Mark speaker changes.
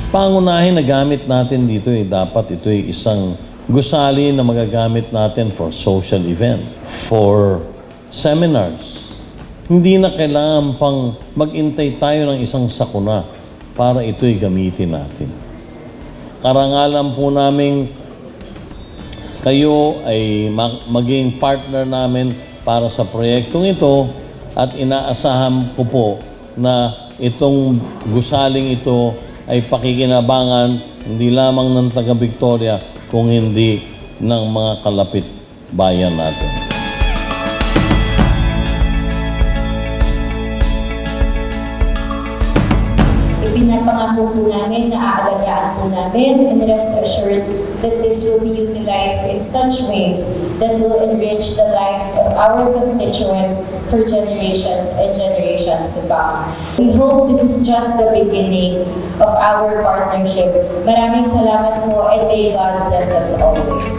Speaker 1: Pangunahin na gamit natin dito dapat ito ay isang gusali na magagamit natin for social event, for seminars. Hindi na kailangan pang mag-intay tayo ng isang sakuna para ito'y gamitin natin. Karangalan po namin kayo ay maging partner namin para sa proyektong ito at inaasahan ko po na itong gusaling ito ay pakikinabangan hindi lamang ng taga-Victoria kung hindi ng mga kalapit bayan natin.
Speaker 2: Pinapangako po namin na aalagaan po namin, and rest assured that this will be utilized in such ways that will enrich the lives of our constituents for generations and generations to come. We hope this is just the beginning of our partnership. Maraming salamat po, and may God bless us always.